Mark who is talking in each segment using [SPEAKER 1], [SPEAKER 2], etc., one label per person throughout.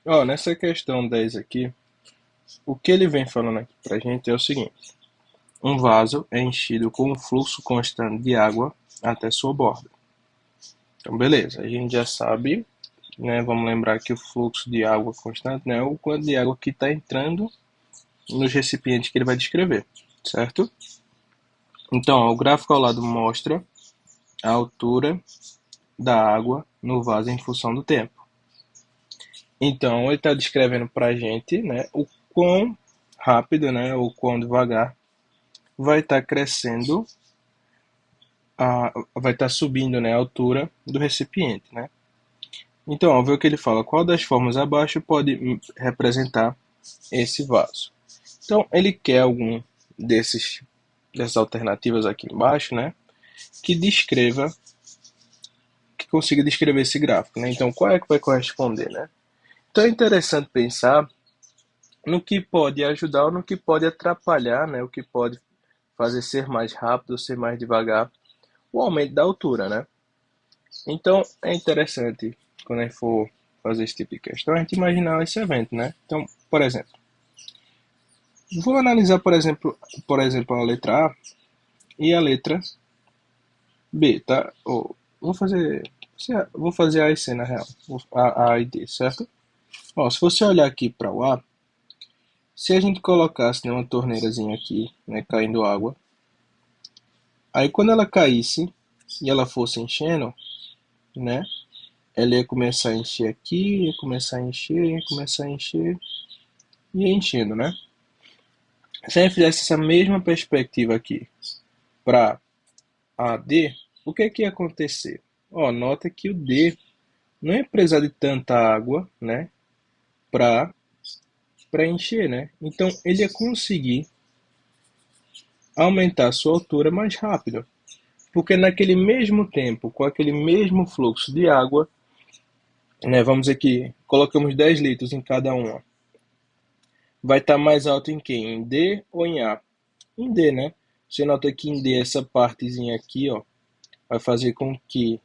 [SPEAKER 1] Ó, nessa questão 10 aqui, o que ele vem falando aqui pra gente é o seguinte: um vaso é enchido com um fluxo constante de água até sua borda. Então, beleza, a gente já sabe, né? Vamos lembrar que o fluxo de água constante, né, é o quanto de água que está entrando nos recipientes que ele vai descrever, certo? Então, ó, o gráfico ao lado mostra a altura da água no vaso em função do tempo. Então, ele está descrevendo para a gente, né, o quão rápido, né, ou quão devagar vai estar crescendo, vai estar subindo, né, a altura do recipiente, né? Então, ó, vê o que ele fala. Qual das formas abaixo pode representar esse vaso? Então, ele quer algum dessas alternativas aqui embaixo, né, que descreva, que consiga descrever esse gráfico, né? Então, qual é que vai corresponder, né? Então, é interessante pensar no que pode ajudar ou no que pode atrapalhar, né? O que pode fazer ser mais rápido ou ser mais devagar, o aumento da altura, né? Então, é interessante, quando a gente for fazer esse tipo de questão, a gente imaginar esse evento, né? Então, por exemplo, vou analisar, por exemplo, a letra A e a letra B, tá? Vou fazer A e C na real, A e D, certo? Ó, se você olhar aqui para o A, se a gente colocasse, né, uma torneirazinha aqui, né, caindo água, aí quando ela caísse e ela fosse enchendo, né, ela ia começar a encher aqui, ia começar a encher, ia começar a encher, e ia enchendo, né? Se a gente fizesse essa mesma perspectiva aqui para a D, o que que ia acontecer? Ó, nota que o D não ia precisar de tanta água, né, para encher, né? Então ele ia conseguir aumentar a sua altura mais rápido, porque naquele mesmo tempo, com aquele mesmo fluxo de água, né, vamos dizer que colocamos 10 litros em cada uma, vai estar mais alto em quem? Em D ou em A? Em D, né? Você nota que em D essa partezinha aqui, ó, vai fazer com que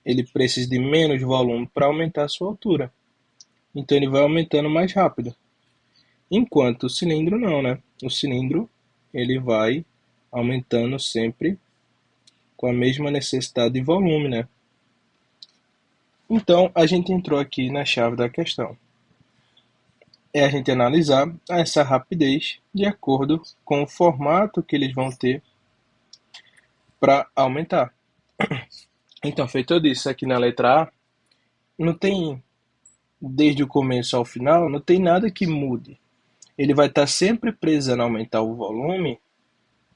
[SPEAKER 1] ele precise de menos volume para aumentar a sua altura. Então ele vai aumentando mais rápido. Enquanto o cilindro não, né? O cilindro ele vai aumentando sempre com a mesma necessidade de volume, né? Então a gente entrou aqui na chave da questão. É a gente analisar essa rapidez de acordo com o formato que eles vão ter para aumentar. Então, feito eu disse aqui na letra A, não tem, desde o começo ao final, não tem nada que mude. Ele vai estar sempre precisando aumentar o volume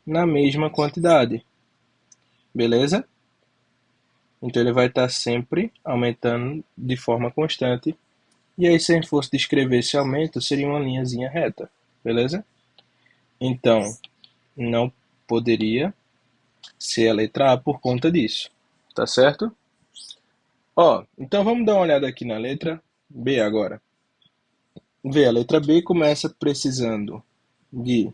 [SPEAKER 1] na mesma quantidade, beleza? Então ele vai estar sempre aumentando de forma constante. E aí, se a gente fosse descrever esse aumento, seria uma linhazinha reta, beleza? Então, não poderia ser a letra A por conta disso, tá certo? Ó, então vamos dar uma olhada aqui na letra B agora. Vê, a letra B começa precisando de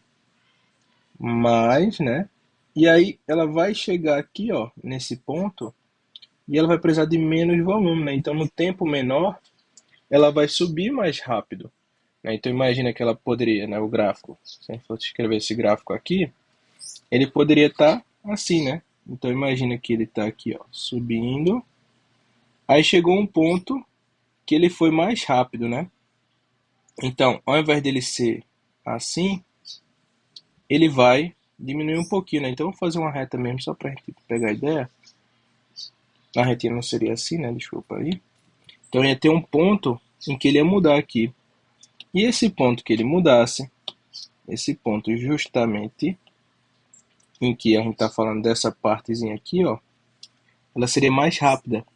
[SPEAKER 1] mais, né? E aí ela vai chegar aqui, ó, nesse ponto, e ela vai precisar de menos volume, né? Então, no tempo menor, ela vai subir mais rápido, né? Então, imagina que ela poderia, né, o gráfico, se a gente fosse escrever esse gráfico aqui, ele poderia estar assim, né? Então, imagina que ele está aqui, ó, subindo. Aí chegou um ponto que ele foi mais rápido, né? Então, ao invés dele ser assim, ele vai diminuir um pouquinho, né? Então, vou fazer uma reta mesmo, só para a gente pegar a ideia. A retinha não seria assim, né? Desculpa aí. Então, ia ter um ponto em que ele ia mudar aqui. E esse ponto que ele mudasse, esse ponto justamente em que a gente está falando dessa partezinha aqui, ó, ela seria mais rápida.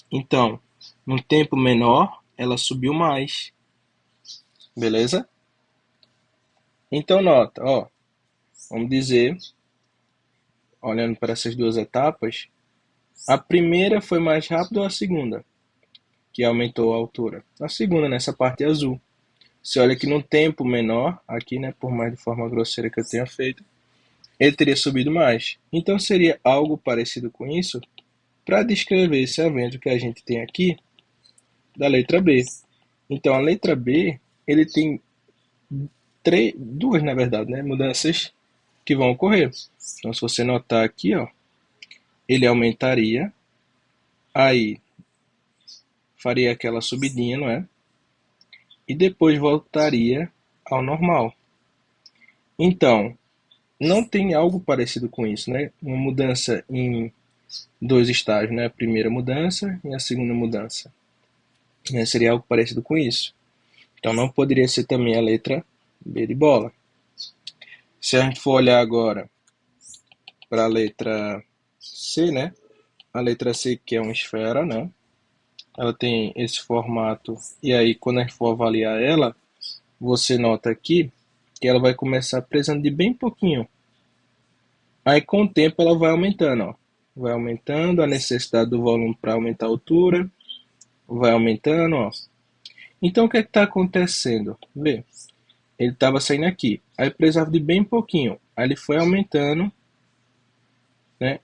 [SPEAKER 1] Então, num tempo menor, ela subiu mais, beleza? Então, nota, ó, vamos dizer, olhando para essas duas etapas, a primeira foi mais rápida ou a segunda, que aumentou a altura? A segunda, nessa parte azul. Você olha que num tempo menor, aqui, né, por mais de forma grosseira que eu tenha feito, ele teria subido mais. Então seria algo parecido com isso para descrever esse evento que a gente tem aqui da letra B. Então, a letra B, ele tem duas, na verdade, né, mudanças que vão ocorrer. Então, se você notar aqui, ó, ele aumentaria, aí faria aquela subidinha, não é? E depois voltaria ao normal. Então, não tem algo parecido com isso, né? Uma mudança em dois estágios, né? A primeira mudança e a segunda mudança. Né? Seria algo parecido com isso. Então, não poderia ser também a letra B de bola. Se a gente for olhar agora para a letra C, né? A letra C, que é uma esfera, né? Ela tem esse formato, e aí quando a gente for avaliar ela, você nota aqui que ela vai começar precisando de bem pouquinho. Aí com o tempo ela vai aumentando, ó. Vai aumentando a necessidade do volume para aumentar a altura, vai aumentando, ó. Então o que é que está acontecendo? Vê, ele estava saindo aqui, aí precisava de bem pouquinho, aí ele foi aumentando, né?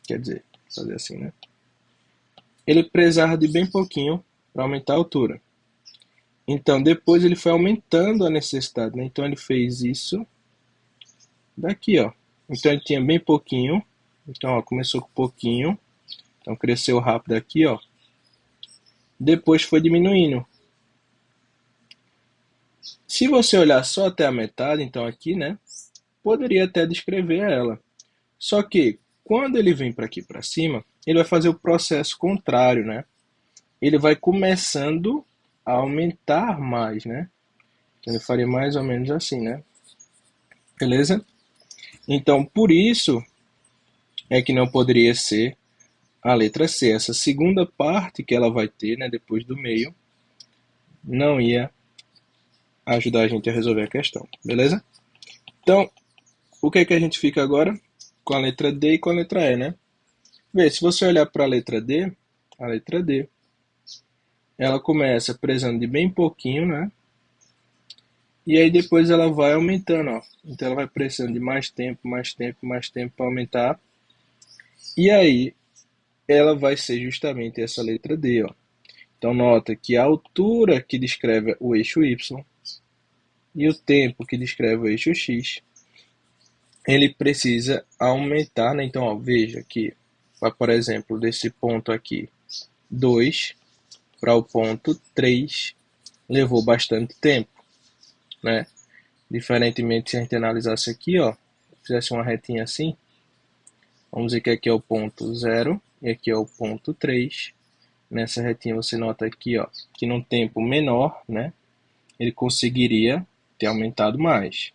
[SPEAKER 1] Quer dizer, fazer assim, né? Ele precisava de bem pouquinho para aumentar a altura. Então depois ele foi aumentando a necessidade, né? Então ele fez isso daqui, ó. Então ele tinha bem pouquinho, então ó, começou com pouquinho, então cresceu rápido aqui, ó. Depois foi diminuindo. Se você olhar só até a metade, então aqui, né, poderia até descrever ela. Só que quando ele vem para aqui para cima, ele vai fazer o processo contrário, né? Ele vai começando a aumentar mais, né? Então ele faria mais ou menos assim, né? Beleza? Então, por isso é que não poderia ser a letra C. Essa segunda parte que ela vai ter, né, depois do meio, não ia ajudar a gente a resolver a questão, beleza? Então, o que é que a gente fica agora? Com a letra D e com a letra E, né? Vê, se você olhar para a letra D, ela começa precisando de bem pouquinho, né? E aí depois ela vai aumentando, ó. Então ela vai precisando de mais tempo, mais tempo, mais tempo para aumentar. E aí ela vai ser justamente essa letra D, ó. Então nota que a altura que descreve o eixo Y e o tempo que descreve o eixo X, ele precisa aumentar, né? Então, ó, veja que, por exemplo, desse ponto aqui, 2 para o ponto 3 levou bastante tempo, né? Diferentemente se a gente analisasse aqui, ó, fizesse uma retinha assim, vamos dizer que aqui é o ponto 0 e aqui é o ponto 3. Nessa retinha você nota aqui, ó, que num tempo menor, né, ele conseguiria ter aumentado mais.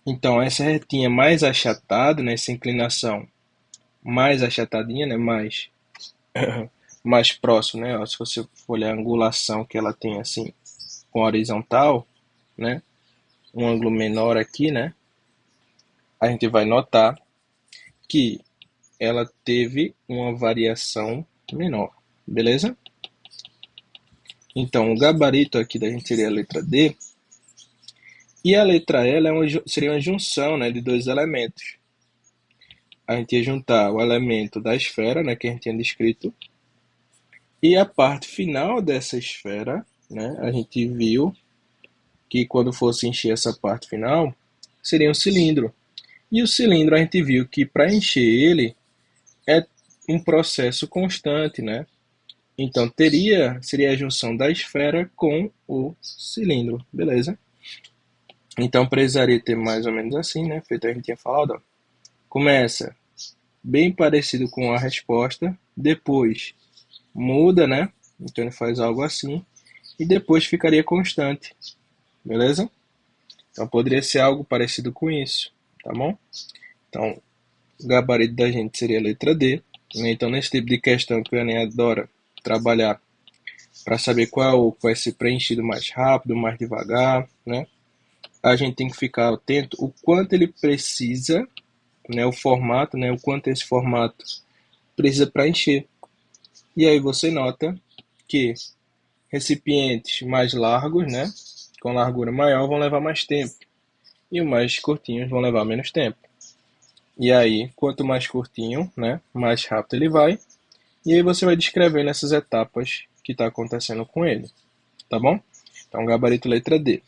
[SPEAKER 1] Então, essa retinha mais achatada, né, essa inclinação mais achatadinha, né, mais próximo, né, ó, se você for olhar a angulação que ela tem assim com a horizontal, né, um ângulo menor aqui, né, a gente vai notar que ela teve uma variação menor, beleza? Então, o gabarito aqui da gente seria a letra D, e a letra L seria uma junção, né, de dois elementos. A gente ia juntar o elemento da esfera, né, que a gente tinha descrito, e a parte final dessa esfera, né, a gente viu que quando fosse encher essa parte final, seria um cilindro. E o cilindro a gente viu que para encher ele é um processo constante, né? Então seria a junção da esfera com o cilindro, beleza? Então precisaria ter mais ou menos assim, né? Feito a gente tinha falado, ó. Começa bem parecido com a resposta, depois muda, né? Então ele faz algo assim e depois ficaria constante, beleza? Então poderia ser algo parecido com isso, tá bom? Então o gabarito da gente seria a letra D, né? Então nesse tipo de questão que o Enem adora trabalhar para saber qual vai ser preenchido mais rápido, mais devagar, né? A gente tem que ficar atento o quanto ele precisa, né? O formato, né? O quanto esse formato precisa preencher. E aí você nota que recipientes mais largos, né? Com largura maior vão levar mais tempo e os mais curtinhos vão levar menos tempo. E aí, quanto mais curtinho, né? Mais rápido ele vai. E aí você vai descrevendo essas etapas que está acontecendo com ele. tá bom? Então, gabarito letra D.